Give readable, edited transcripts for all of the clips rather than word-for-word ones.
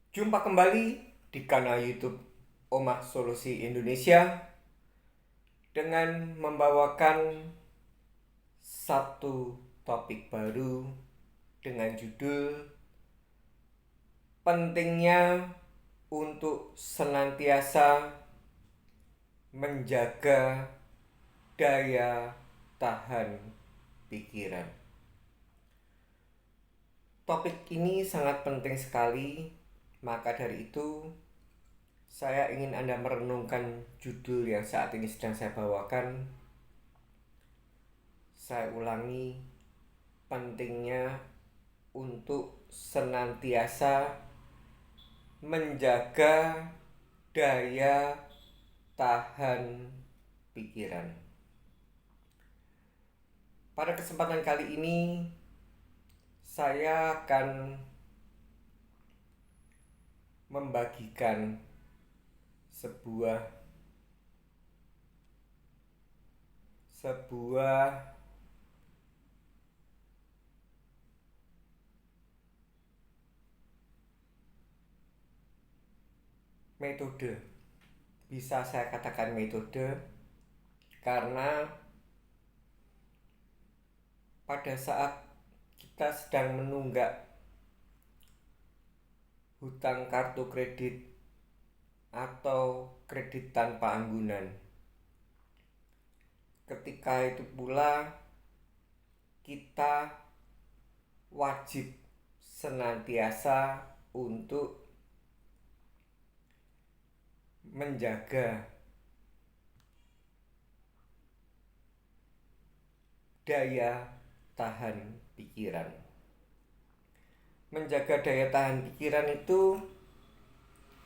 Jumpa kembali di kanal YouTube Omah Solusi Indonesia dengan membawakan satu topik baru dengan judul pentingnya untuk senantiasa menjaga daya tahan pikiran. Topik ini sangat penting sekali, maka dari itu saya ingin Anda merenungkan judul yang saat ini sedang saya bawakan. Saya ulangi, pentingnya untuk senantiasa menjaga daya tahan pikiran. Pada kesempatan kali ini saya akan membagikan sebuah metode. Bisa saya katakan metode karena pada saat kita sedang menunggak hutang kartu kredit atau kredit tanpa anggunan, ketika itu pula kita wajib senantiasa untuk menjaga daya tahan pikiran. Menjaga daya tahan pikiran itu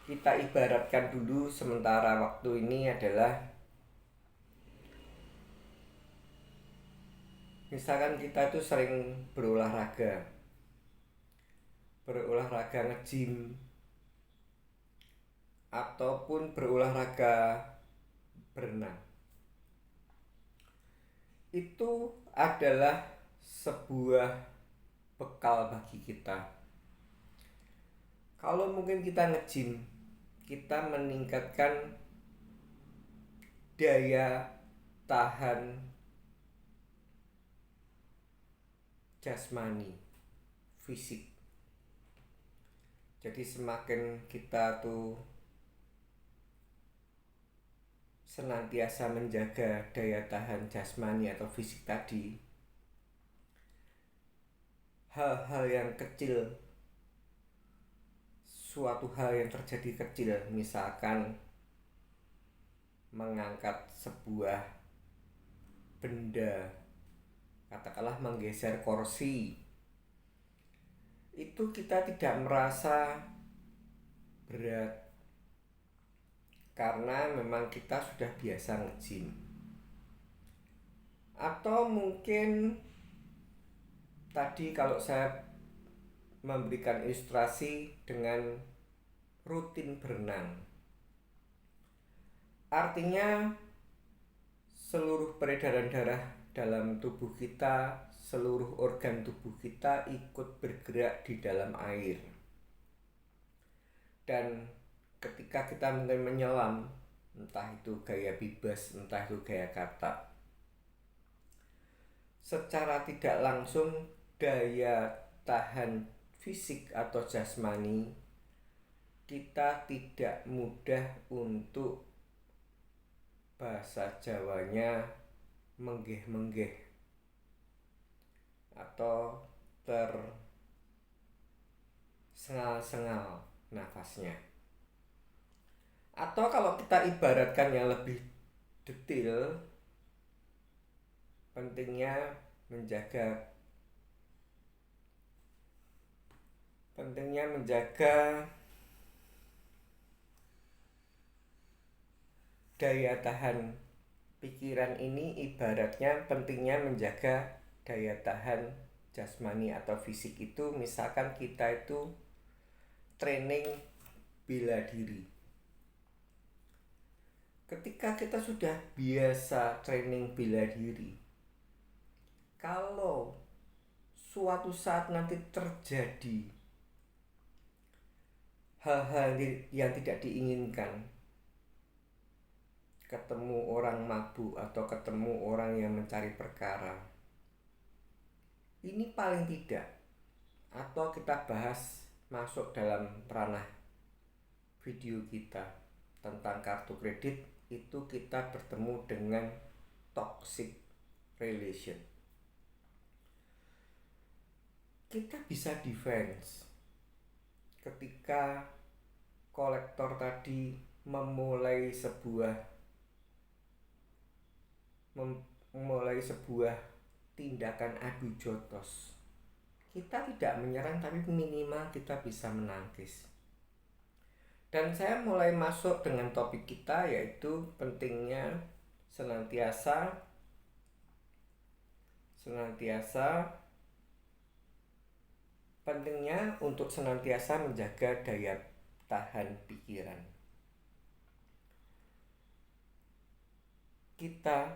kita ibaratkan dulu sementara waktu ini adalah misalkan kita itu sering berolahraga nge-gym ataupun berolahraga berenang. Itu adalah sebuah bekal bagi kita. Kalau mungkin kita nge-gym, kita meningkatkan daya tahan jasmani, fisik. Jadi semakin kita tuh senantiasa menjaga daya tahan jasmani atau fisik tadi, hal-hal yang kecil, suatu hal yang terjadi kecil, misalkan mengangkat sebuah benda, katakanlah menggeser kursi, itu kita tidak merasa berat karena memang kita sudah biasa nge-gym. Atau mungkin tadi kalau saya memberikan ilustrasi dengan rutin berenang, artinya seluruh peredaran darah dalam tubuh kita, seluruh organ tubuh kita ikut bergerak di dalam air. Dan ketika kita mungkin menyelam, entah itu gaya bebas, entah itu gaya kata, secara tidak langsung daya tahan fisik atau jasmani kita tidak mudah untuk, bahasa Jawanya, menggeh-menggeh atau tersengal-sengal nafasnya. Atau kalau kita ibaratkan yang lebih detail, pentingnya menjaga daya tahan pikiran ini ibaratnya pentingnya menjaga daya tahan jasmani atau fisik itu. Misalkan kita itu training bela diri. Ketika kita sudah biasa training bela diri, kalau suatu saat nanti terjadi hal-hal yang tidak diinginkan, ketemu orang mabuk atau ketemu orang yang mencari perkara. Ini paling tidak, atau kita bahas masuk dalam ranah video kita tentang kartu kredit, itu kita bertemu dengan toxic relation. Kita bisa defense ketika kolektor tadi memulai sebuah tindakan adu jotos. Kita tidak menyerang, tapi minimal kita bisa menangkis. Dan saya mulai masuk dengan topik kita, yaitu pentingnya pentingnya untuk senantiasa menjaga daya tahan pikiran. Kita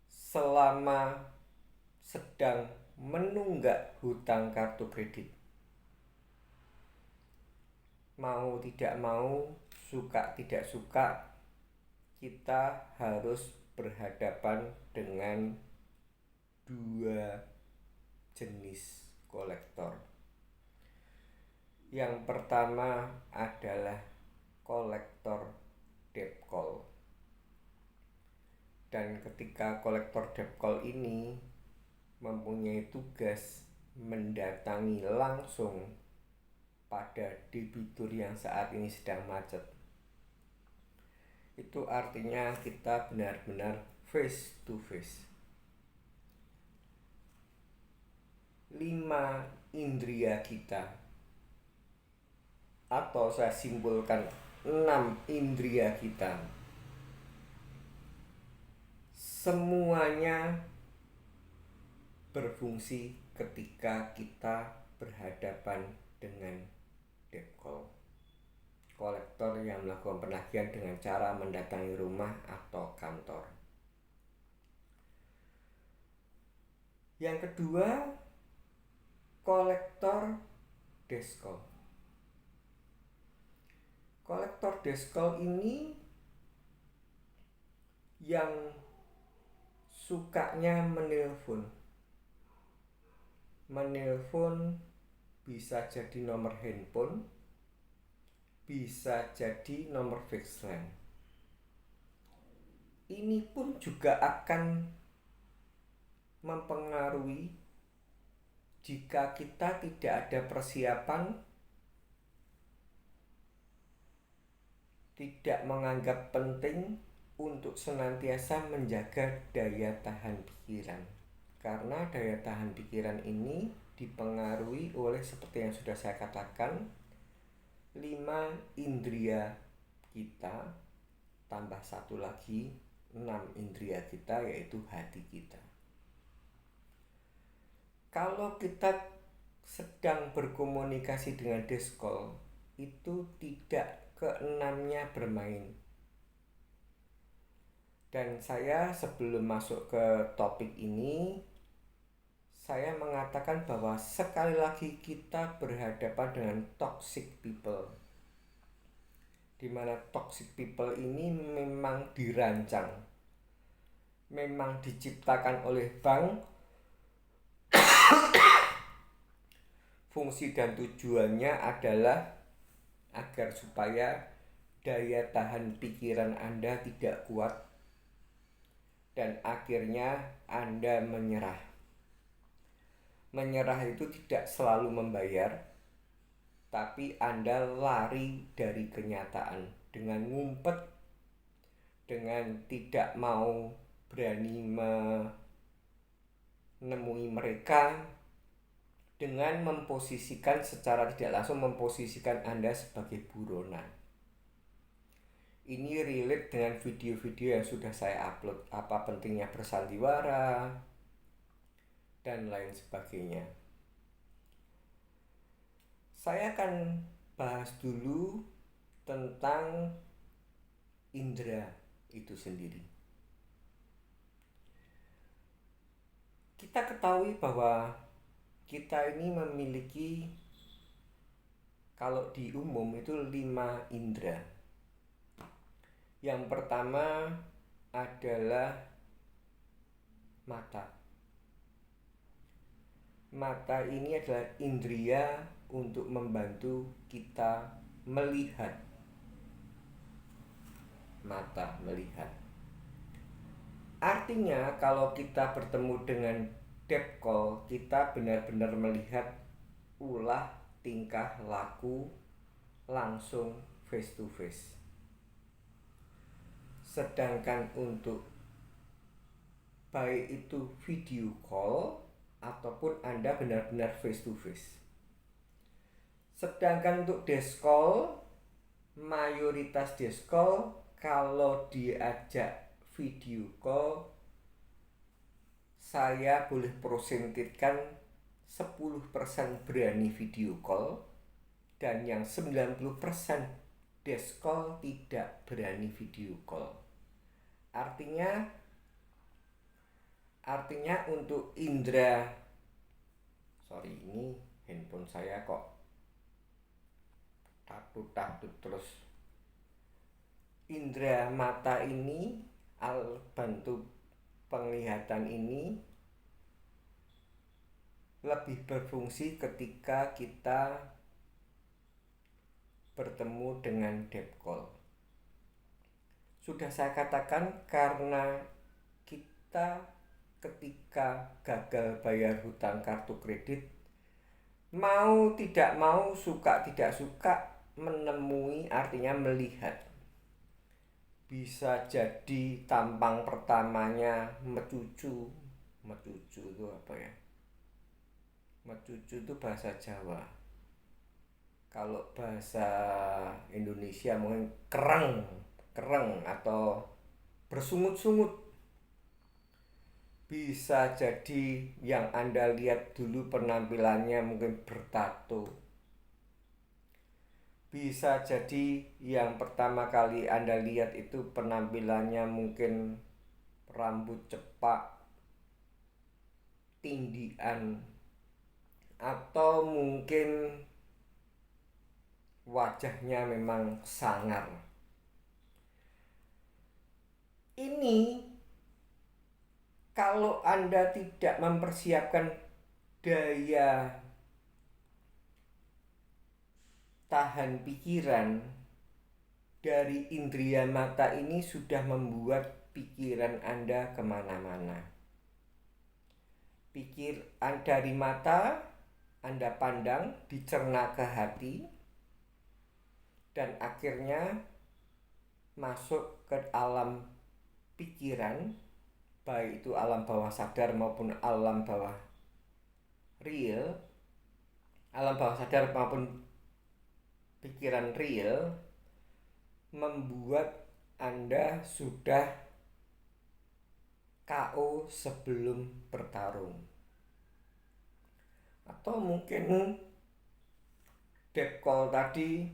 selama sedang menunggak hutang kartu kredit, mau tidak mau, suka tidak suka, kita harus berhadapan dengan dua jenis kolektor. Yang pertama adalah kolektor debt call. Dan ketika kolektor debt call ini mempunyai tugas mendatangi langsung pada debitur yang saat ini sedang macet, itu artinya kita benar-benar face to face. 5 indria kita, atau saya simpulkan 6 indria kita, semuanya berfungsi ketika kita berhadapan dengan debt call, kolektor yang melakukan penagihan dengan cara mendatangi rumah atau kantor. Yang kedua, kolektor debt call. Kolektor debt call ini yang sukanya menelpon bisa jadi nomor handphone, bisa jadi nomor fixed line. Ini pun juga akan mempengaruhi jika kita tidak ada persiapan, tidak menganggap penting untuk senantiasa menjaga daya tahan pikiran. Karena daya tahan pikiran ini dipengaruhi oleh, seperti yang sudah saya katakan, 5 indria kita tambah 1 lagi 6 indria kita, yaitu hati kita. Kalau kita sedang berkomunikasi dengan debt call, itu tidak ke-6-nya bermain. Dan saya sebelum masuk ke topik ini, saya mengatakan bahwa sekali lagi kita berhadapan dengan toxic people, dimana toxic people ini memang dirancang, memang diciptakan oleh bank. Fungsi dan tujuannya adalah agar supaya daya tahan pikiran Anda tidak kuat dan akhirnya Anda menyerah. Menyerah itu tidak selalu membayar, tapi Anda lari dari kenyataan dengan ngumpet, dengan tidak mau berani menemui mereka, dengan memposisikan secara tidak langsung, memposisikan Anda sebagai buronan. Ini relate dengan video-video yang sudah saya upload, apa pentingnya bersandiwara dan lain sebagainya. Saya akan bahas dulu tentang indera itu sendiri. Kita ketahui bahwa kita ini memiliki Kalau di umum itu 5 indera. Yang pertama adalah mata. Mata ini adalah indria untuk membantu kita melihat. Mata melihat. Artinya kalau kita bertemu dengan debt call, kita benar-benar melihat ulah tingkah laku langsung face to face. Sedangkan untuk baik itu video call ataupun Anda benar-benar face to face. Sedangkan untuk desk call, mayoritas desk call kalau diajak video call, saya boleh prosentitkan 10% berani video call dan yang 90% desk call tidak berani video call. Artinya untuk indera, ini handphone saya kok takut terus. Indera mata ini bantu penglihatan ini lebih berfungsi ketika kita bertemu dengan debt call. Sudah saya katakan karena kita ketika gagal bayar hutang kartu kredit, mau tidak mau, suka tidak suka, menemui artinya melihat. Bisa jadi tampang pertamanya mecucu itu apa ya? Mecucu itu bahasa Jawa. Kalau bahasa Indonesia mungkin kereng atau bersungut-sungut. Bisa jadi yang Anda lihat dulu penampilannya mungkin bertato. Bisa jadi yang pertama kali Anda lihat itu penampilannya mungkin rambut cepak, tindian, atau mungkin wajahnya memang sangar. Ini kalau Anda tidak mempersiapkan daya tahan pikiran dari indria mata ini sudah membuat pikiran Anda kemana-mana. Dari mata Anda pandang, dicerna ke hati, dan akhirnya masuk ke alam pikiran, baik itu alam bawah sadar maupun alam bawah real, alam bawah sadar maupun pikiran real, membuat Anda sudah KO sebelum bertarung. Atau mungkin debt call tadi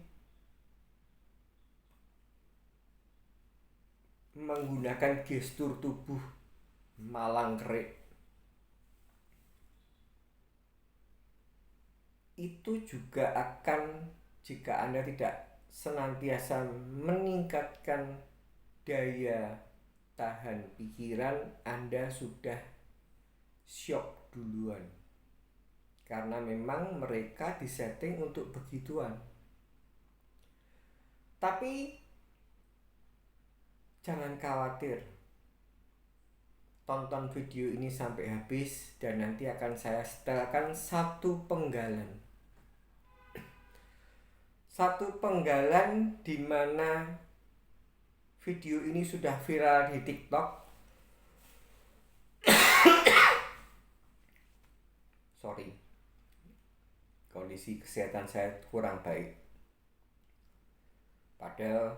menggunakan gestur tubuh malang kerik, itu juga akan, jika Anda tidak senantiasa meningkatkan daya tahan pikiran, Anda sudah shock duluan. Karena memang mereka disetting untuk begituan. Tapi jangan khawatir, tonton video ini sampai habis dan nanti akan saya setelkan satu penggalan di mana video ini sudah viral di TikTok. Kondisi kesehatan saya kurang baik. Padahal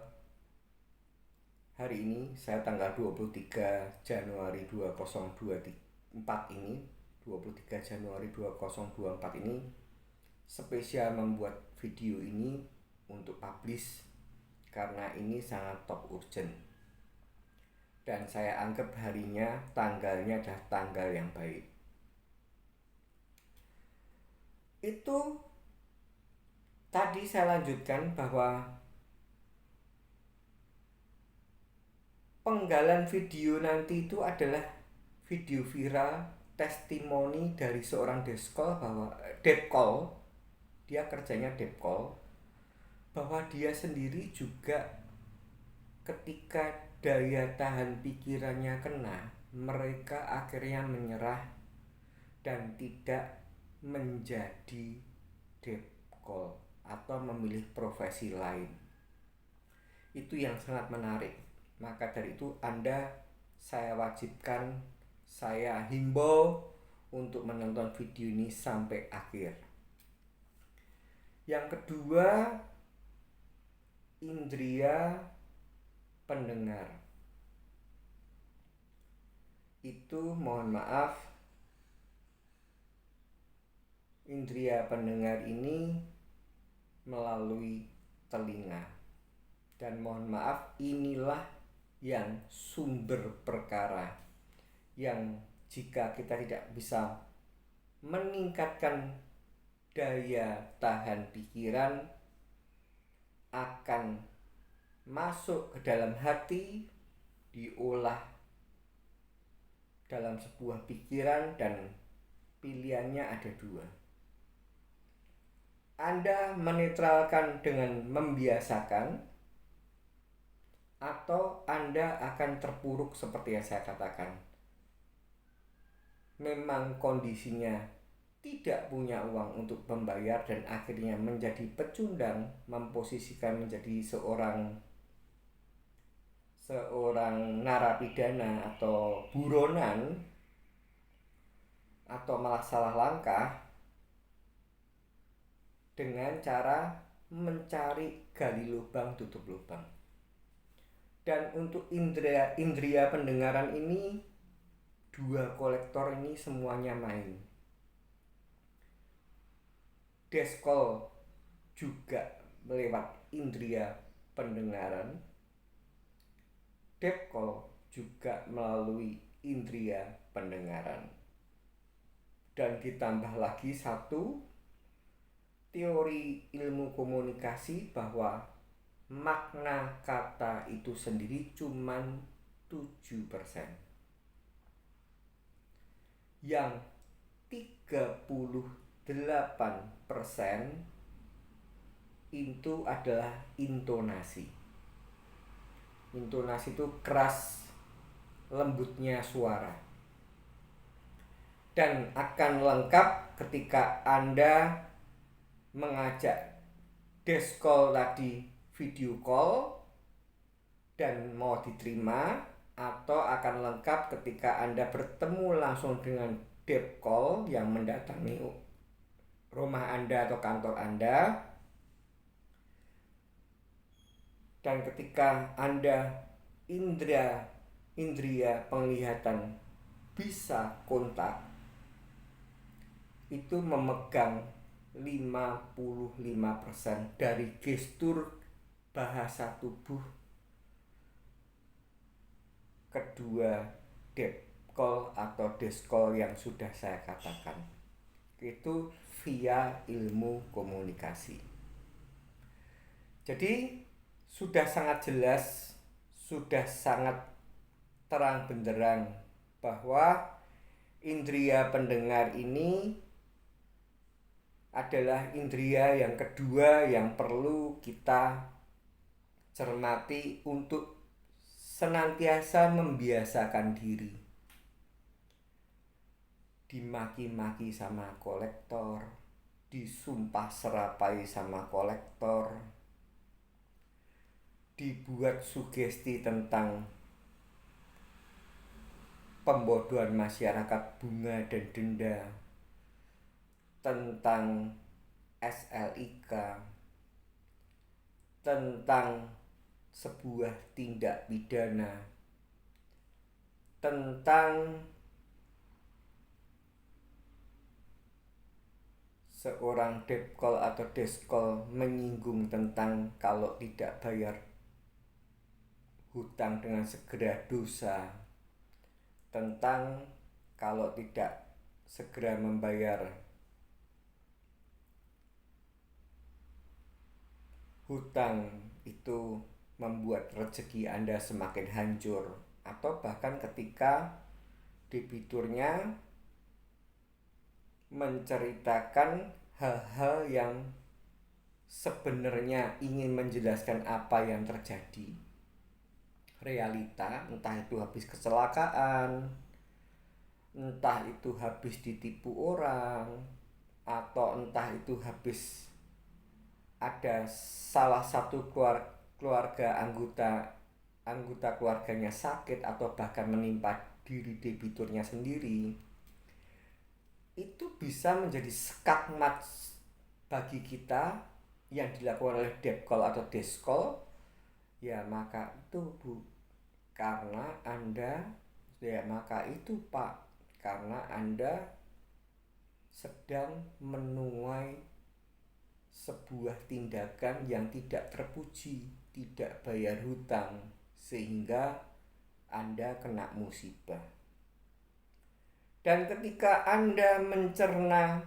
hari ini saya tanggal 23 Januari 2024 ini 23 Januari 2024 ini spesial membuat video ini untuk publish karena ini sangat top urgent. Dan saya anggap harinya, tanggalnya adalah tanggal yang baik. Itu Tadi saya lanjutkan bahwa penggalan video nanti itu adalah video viral testimoni dari seorang deskol bahwa depkol, dia kerjanya depkol, bahwa dia sendiri juga ketika daya tahan pikirannya kena, mereka akhirnya menyerah dan tidak menjadi depkol atau memilih profesi lain. Itu yang sangat menarik. Maka dari itu saya wajibkan, saya himbau untuk menonton video ini sampai akhir. Yang kedua, indria pendengar. Itu mohon maaf, indria pendengar ini melalui telinga. Dan mohon maaf, inilah yang sumber perkara yang jika kita tidak bisa meningkatkan daya tahan pikiran, akan masuk ke dalam hati, diolah dalam sebuah pikiran, dan pilihannya ada dua. Anda menetralkan dengan membiasakan, atau Anda akan terpuruk seperti yang saya katakan. Memang kondisinya tidak punya uang untuk membayar dan akhirnya menjadi pecundang, memposisikan menjadi seorang narapidana atau buronan, atau malah salah langkah dengan cara mencari gali lubang tutup lubang. Dan untuk indria pendengaran ini, dua kolektor ini semuanya main. Deskol juga lewat indria pendengaran, depkol juga melalui indria pendengaran. Dan ditambah lagi satu, teori ilmu komunikasi bahwa makna kata itu sendiri cuman 7%. Yang 38% itu adalah intonasi. Intonasi itu keras lembutnya suara. Dan akan lengkap ketika Anda mengajak deskol tadi video call dan mau diterima, atau akan lengkap ketika Anda bertemu langsung dengan depkol yang mendatangi rumah Anda atau kantor Anda. Dan ketika Anda indria penglihatan bisa kontak, itu memegang 55% dari gestur bahasa tubuh kedua depkol atau deskol yang sudah saya katakan. Itu via ilmu komunikasi. Jadi sudah sangat jelas, sudah sangat terang benderang bahwa indria pendengar ini adalah indria yang kedua yang perlu kita cermati untuk senantiasa membiasakan diri. Dimaki-maki sama kolektor, disumpah serapai sama kolektor, dibuat sugesti tentang pembodohan masyarakat, bunga dan denda, tentang SLIK, tentang sebuah tindak pidana, tentang seorang depkol atau deskol menyinggung tentang kalau tidak bayar hutang dengan segera dosa, tentang kalau tidak segera membayar hutang itu membuat rezeki Anda semakin hancur, atau bahkan ketika debiturnya menceritakan hal-hal yang sebenarnya ingin menjelaskan apa yang terjadi, realita, entah itu habis kecelakaan, entah itu habis ditipu orang, atau entah itu habis ada salah satu keluarga anggota keluarganya sakit, atau bahkan menimpa diri debiturnya sendiri. Itu bisa menjadi skakmat bagi kita yang dilakukan oleh debt call atau desk call. Ya maka itu Bu, karena Anda, ya maka itu Pak, karena Anda sedang menuai sebuah tindakan yang tidak terpuji, tidak bayar hutang, sehingga Anda kena musibah. Dan ketika Anda mencerna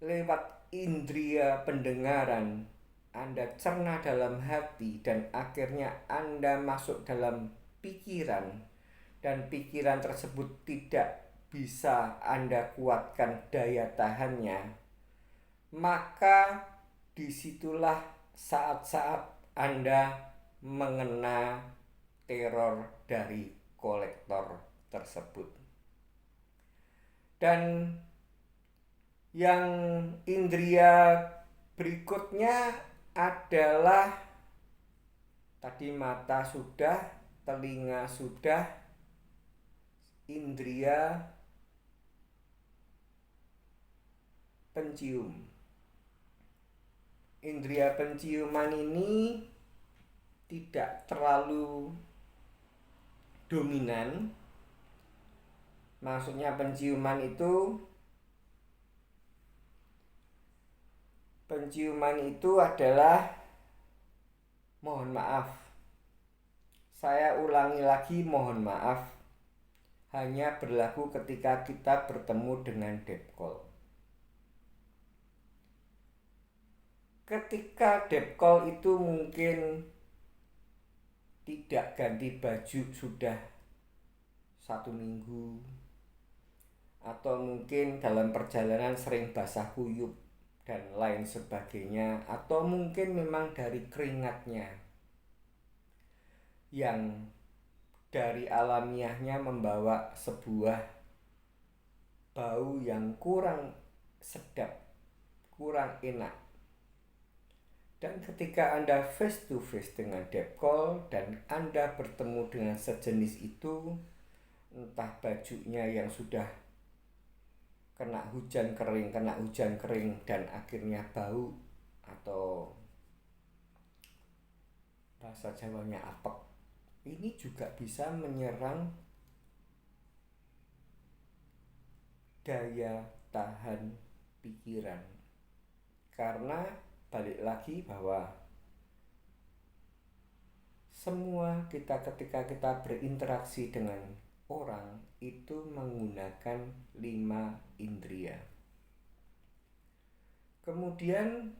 lewat indria pendengaran, Anda cerna dalam hati, dan akhirnya Anda masuk dalam pikiran, dan pikiran tersebut tidak bisa Anda kuatkan daya tahannya, maka disitulah saat-saat Anda mengena teror dari kolektor tersebut. Dan yang indria berikutnya adalah tadi mata sudah, telinga sudah, indria pencium. Indria penciuman ini tidak terlalu dominan. Maksudnya penciuman itu adalah, mohon maaf, saya ulangi lagi, mohon maaf, hanya berlaku ketika kita bertemu dengan debt call. Ketika debt call itu mungkin tidak ganti baju sudah 1 minggu, atau mungkin dalam perjalanan sering basah kuyup dan lain sebagainya, atau mungkin memang dari keringatnya yang dari alamiahnya membawa sebuah bau yang kurang sedap, kurang enak. Dan ketika Anda face to face dengan debt call dan Anda bertemu dengan sejenis itu, entah bajunya yang sudah kena hujan kering dan akhirnya bau, atau bahasa Jawanya apek, ini juga bisa menyerang daya tahan pikiran. Karena balik lagi bahwa semua kita ketika kita berinteraksi dengan orang itu menggunakan 5 indria. Kemudian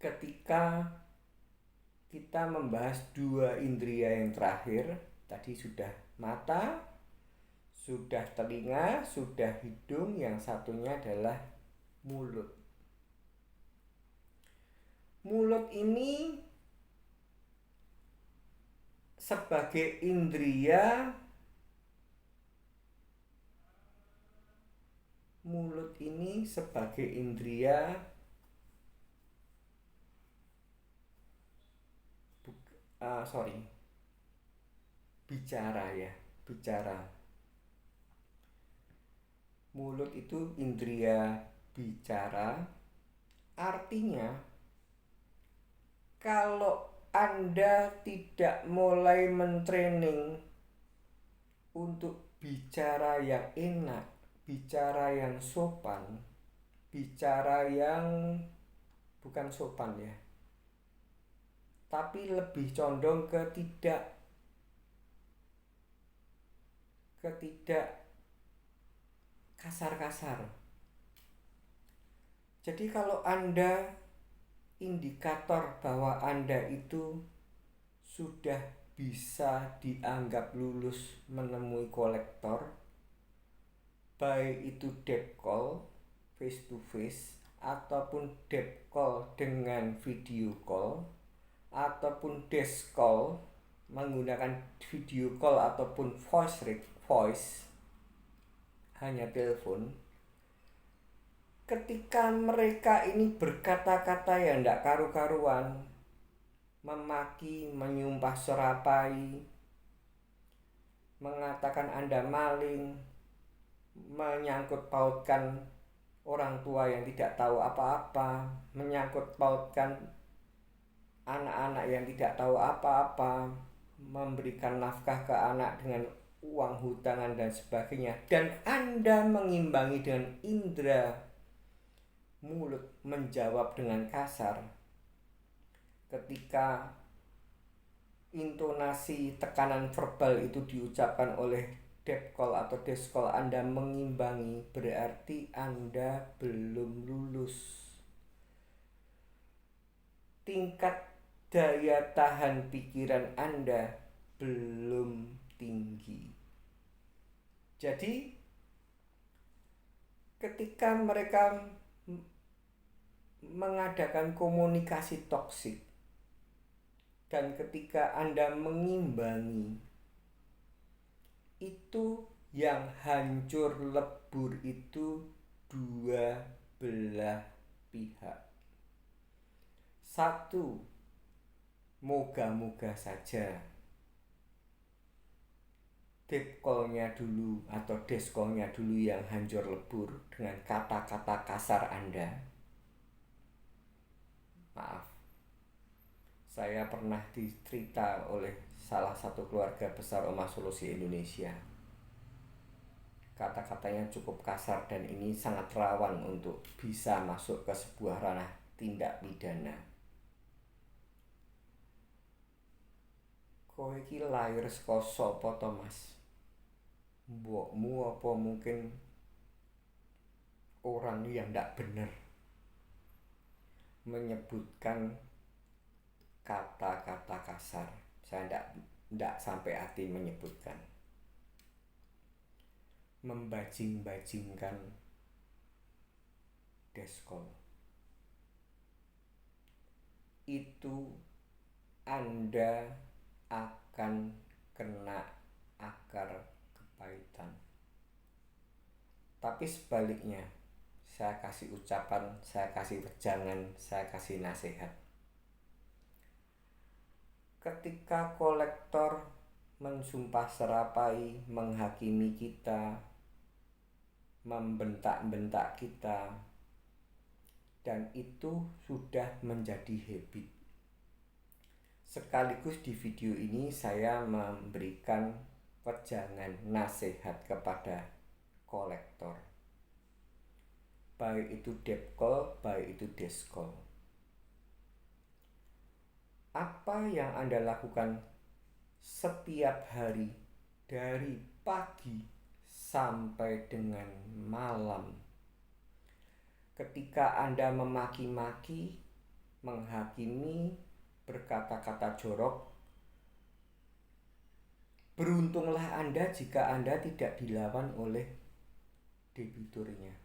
ketika kita membahas 2 indria yang terakhir, tadi sudah mata, sudah telinga, sudah hidung, yang satunya adalah mulut. Mulut ini sebagai indria, bicara. Mulut itu indria bicara. Artinya kalau Anda tidak mulai mentraining untuk bicara yang enak, bicara yang sopan, bicara yang bukan sopan ya, tapi lebih condong ke tidak kasar-kasar. Jadi kalau Anda indikator bahwa Anda itu sudah bisa dianggap lulus menemui kolektor, baik itu debt call face to face ataupun debt call dengan video call ataupun desk call menggunakan video call ataupun voice hanya telepon. Ketika mereka ini berkata-kata yang tidak karu-karuan, memaki, menyumpah serapai, mengatakan Anda maling, menyangkut pautkan orang tua yang tidak tahu apa-apa, menyangkut pautkan anak-anak yang tidak tahu apa-apa, memberikan nafkah ke anak dengan uang hutangan dan sebagainya, dan Anda mengimbangi dengan indera mulut menjawab dengan kasar. Ketika intonasi tekanan verbal itu diucapkan oleh debt call atau desk call, Anda mengimbangi, berarti Anda belum lulus. Tingkat daya tahan pikiran Anda belum tinggi. Jadi ketika mereka mengadakan komunikasi toksik dan ketika Anda mengimbangi, itu yang hancur lebur itu dua belah pihak. Satu, moga-moga saja debt call-nya dulu atau desk call-nya dulu yang hancur lebur dengan kata-kata kasar Anda. Maaf, saya pernah dicerita oleh salah satu keluarga besar Omah Solusi Indonesia. Kata-katanya cukup kasar dan ini sangat rawan untuk bisa masuk ke sebuah ranah tindak pidana. Kowe iki lahir saka sapa to, Mas? Mbokmu apa mungkin orang yang tidak benar menyebutkan kata-kata kasar. Saya tidak sampai hati menyebutkan, membajing-bajingkan deskol. Itu Anda akan kena akar kepahitan. Tapi sebaliknya, saya kasih ucapan, saya kasih wejangan, saya kasih nasihat. Ketika kolektor mensumpah serapai, menghakimi kita, membentak-bentak kita, dan itu sudah menjadi habit. Sekaligus di video ini saya memberikan wejangan nasihat kepada kolektor, baik itu debt call, baik itu desk call. Apa yang Anda lakukan setiap hari dari pagi sampai dengan malam? Ketika Anda memaki-maki, menghakimi, berkata-kata jorok, beruntunglah Anda jika Anda tidak dilawan oleh debiturnya.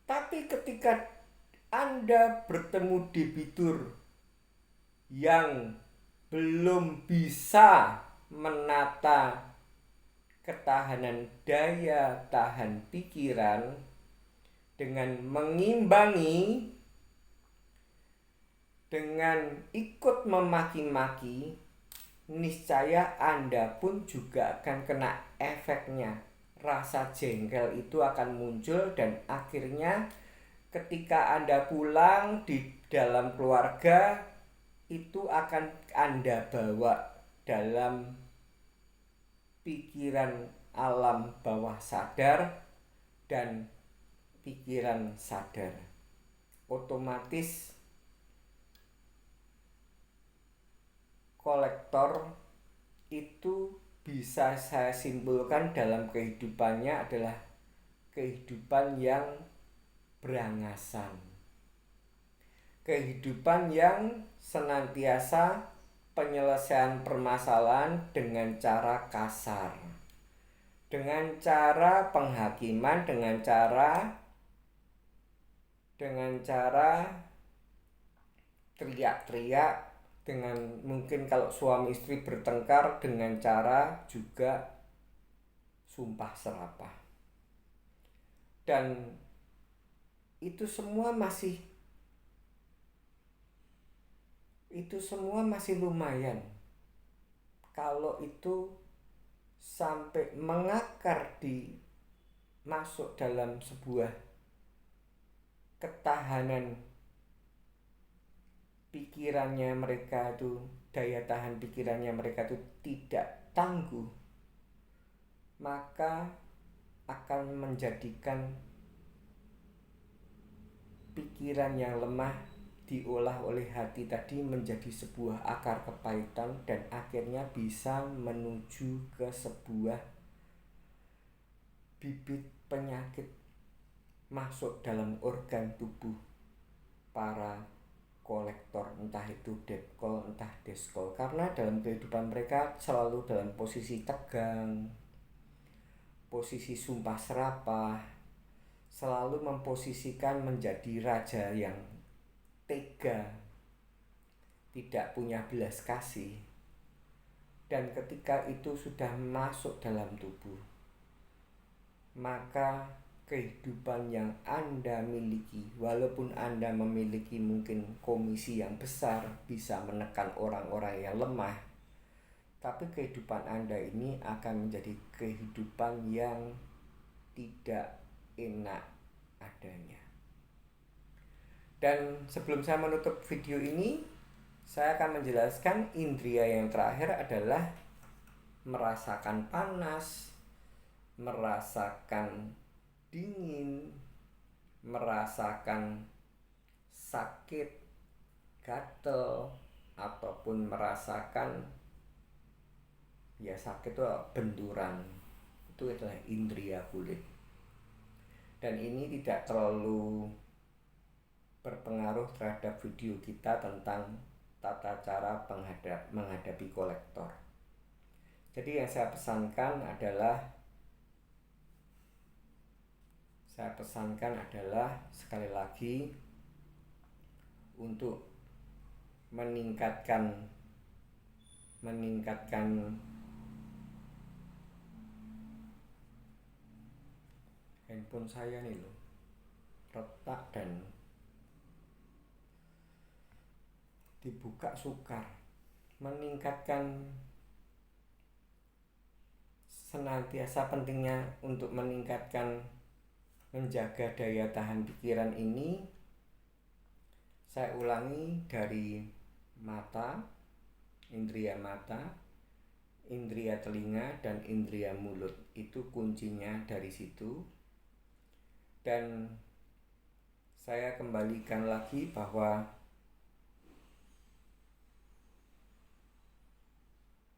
Tapi ketika Anda bertemu debitur yang belum bisa menata ketahanan daya tahan pikiran dengan mengimbangi, dengan ikut memaki-maki, niscaya Anda pun juga akan kena efeknya. Rasa jengkel itu akan muncul dan akhirnya ketika Anda pulang di dalam keluarga, itu akan Anda bawa dalam pikiran alam bawah sadar dan pikiran sadar. Otomatis kolektor itu bisa saya simpulkan dalam kehidupannya adalah kehidupan yang berangasan. kehidupan yang senantiasa penyelesaian permasalahan dengan cara kasar, dengan cara penghakiman, dengan cara teriak-teriak, dengan mungkin kalau suami istri bertengkar dengan cara juga sumpah serapah. Dan itu semua masih lumayan kalau itu sampai mengakar di masuk dalam sebuah ketahanan pikirannya mereka itu, daya tahan pikirannya mereka itu tidak tangguh, maka akan menjadikan pikiran yang lemah diolah oleh hati tadi menjadi sebuah akar kepahitan dan akhirnya bisa menuju ke sebuah bibit penyakit masuk dalam organ tubuh para kolektor, entah itu depkol entah deskol, karena dalam kehidupan mereka selalu dalam posisi tegang, posisi sumpah serapah, selalu memposisikan menjadi raja yang tega, tidak punya belas kasih. Dan ketika itu sudah masuk dalam tubuh, maka kehidupan yang Anda miliki, walaupun Anda memiliki mungkin komisi yang besar, bisa menekan orang-orang yang lemah, tapi kehidupan Anda ini akan menjadi kehidupan yang tidak enak adanya. Dan sebelum saya menutup video ini, saya akan menjelaskan indria yang terakhir adalah merasakan panas, merasakan dingin, merasakan sakit, gatel, ataupun merasakan ya sakit itu benturan. Itu adalah indria kulit. Dan ini tidak terlalu berpengaruh terhadap video kita tentang tata cara menghadapi kolektor. Jadi yang saya pesankan adalah sekali lagi untuk meningkatkan handphone saya nih loh, retak dan dibuka sukar. Meningkatkan senantiasa pentingnya untuk menjaga daya tahan pikiran ini. Saya ulangi, dari mata, indria mata, indria telinga, dan indria mulut. Itu kuncinya dari situ. Dan saya kembalikan lagi bahwa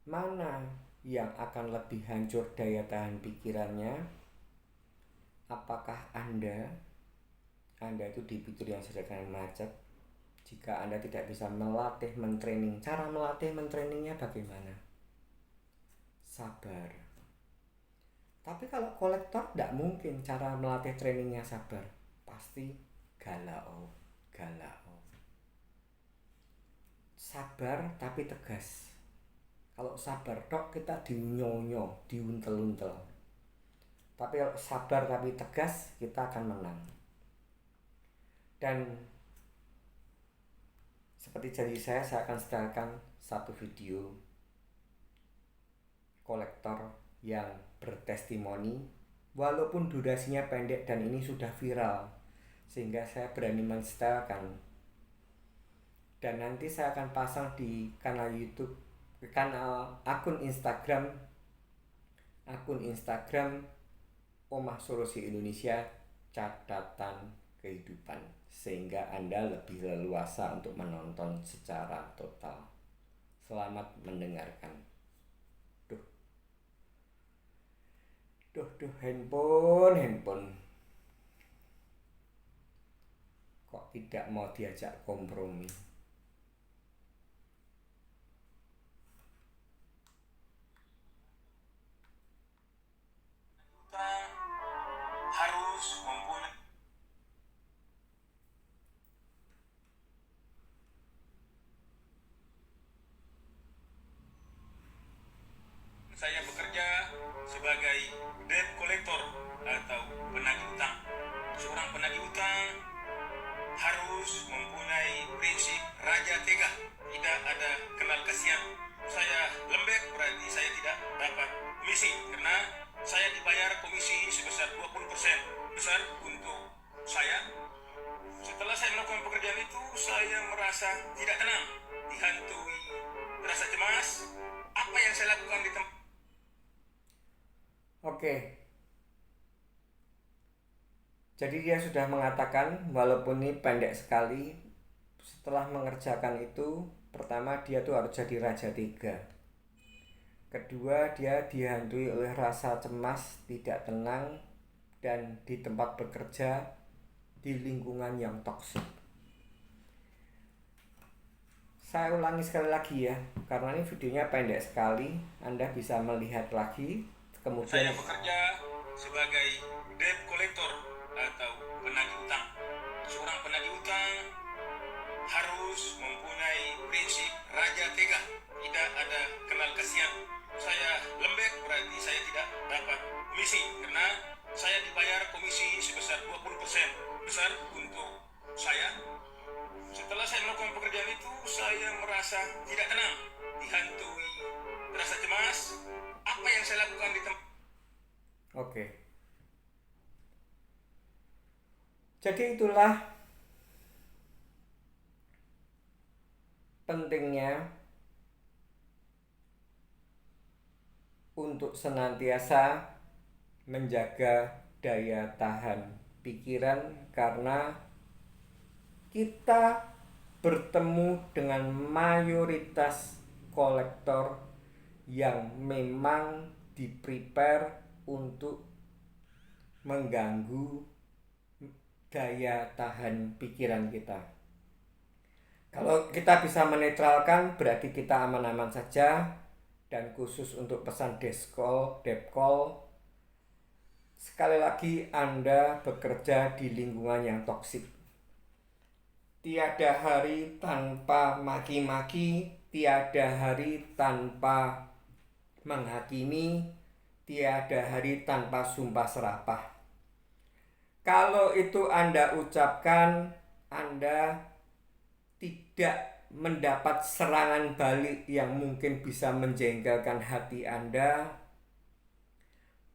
mana yang akan lebih hancur daya tahan pikirannya? Apakah Anda itu di fitur yang sedang macet? Jika Anda tidak bisa melatih mentraining, cara melatih mentrainingnya bagaimana? Sabar. Tapi kalau kolektor tidak mungkin cara melatih trainingnya sabar, pasti galau. Sabar tapi tegas. Kalau sabar tok kita diunyonyo, diuntel-untel. Tapi kalau sabar tapi tegas, kita akan menang. Dan seperti janji saya akan sediakan satu video kolektor yang bertestimoni, walaupun durasinya pendek dan ini sudah viral, sehingga saya berani mensetelkan. Dan nanti saya akan pasang di kanal YouTube, akun Instagram Omah Solusi Indonesia Catatan Kehidupan, sehingga Anda lebih leluasa untuk menonton secara total. Selamat mendengarkan. Duh, handphone. kok tidak mau diajak kompromi. Harus mempunyai. Saya bekerja sebagai debt collector atau penagih utang. Seorang penagih utang harus mempunyai prinsip raja tega, tidak ada kenal kasihan. Saya lembek berarti saya tidak dapat komisi karena saya dibayar komisi sebesar 20% besar untuk saya. Setelah saya melakukan pekerjaan itu, saya merasa tidak tenang, dihantui rasa cemas. Apa yang saya lakukan di tempat. Oke. Jadi dia sudah mengatakan, walaupun ini pendek sekali, setelah mengerjakan itu, pertama dia tuh harus jadi raja tiga. Kedua, dia dihantui oleh rasa cemas, tidak tenang, dan di tempat bekerja di lingkungan yang toksik. Saya ulangi sekali lagi ya, karena ini videonya pendek sekali. Anda bisa melihat lagi. Kemudian saya bekerja sebagai debt collector atau penagih utang. Seorang penagih utang harus mempunyai prinsip raja tega, tidak ada kenal kasihan. Saya lembek berarti saya tidak dapat komisi karena saya dibayar komisi sebesar 20% besar untuk saya. Setelah saya melakukan pekerjaan itu, saya merasa tidak tenang, dihantui rasa cemas. Apa yang saya lakukan di tempat. Oke. Jadi itulah pentingnya untuk senantiasa menjaga daya tahan pikiran, karena kita bertemu dengan mayoritas kolektor yang memang di-prepare untuk mengganggu daya tahan pikiran kita. Kalau kita bisa menetralkan, berarti kita aman-aman saja. Dan khusus untuk pesan deskol, depkol, sekali lagi Anda bekerja di lingkungan yang toksik. Tiada hari tanpa maki-maki, tiada hari tanpa menghakimi, tiada hari tanpa sumpah serapah. Kalau itu Anda ucapkan, Anda tidak mendapat serangan balik yang mungkin bisa menjengkelkan hati Anda.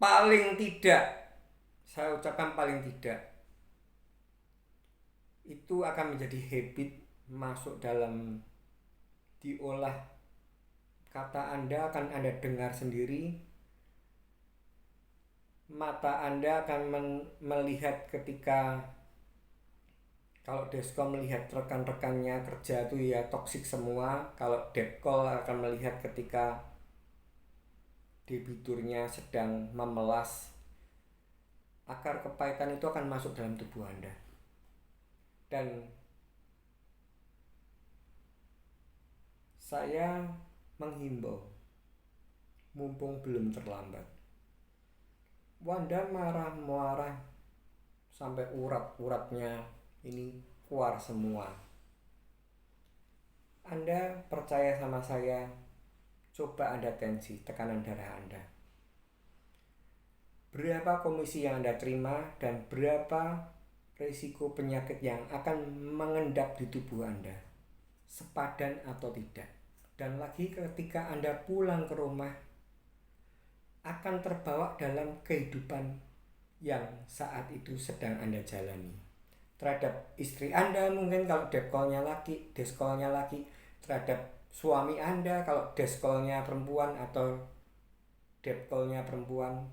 Paling tidak, saya ucapkan paling tidak, itu akan menjadi habit, masuk dalam diolah kata Anda, akan Anda dengar sendiri. Mata Anda akan melihat ketika, kalau Deskom melihat rekan-rekannya kerja itu ya toksik semua. Kalau Depkol akan melihat ketika debiturnya sedang memelas. Akar kepahitan itu akan masuk dalam tubuh Anda. Dan saya menghimbau, mumpung belum terlambat, Anda marah-marah sampai urat-uratnya ini keluar semua. Anda percaya sama saya, coba Anda tensi tekanan darah Anda. Berapa komisi yang Anda terima dan berapa risiko penyakit yang akan mengendap di tubuh Anda, sepadan atau tidak. Dan lagi ketika Anda pulang ke rumah, akan terbawa dalam kehidupan yang saat itu sedang Anda jalani. Terhadap istri Anda mungkin kalau deskolnya laki, terhadap suami Anda kalau deskolnya perempuan atau depkolnya perempuan,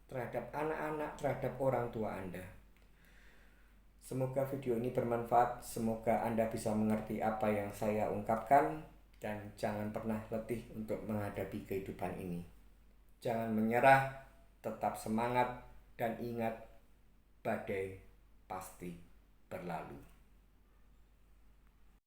terhadap anak-anak, terhadap orang tua Anda. Semoga video ini bermanfaat, semoga Anda bisa mengerti apa yang saya ungkapkan, dan jangan pernah letih untuk menghadapi kehidupan ini. Jangan menyerah, tetap semangat, dan ingat, badai pasti berlalu.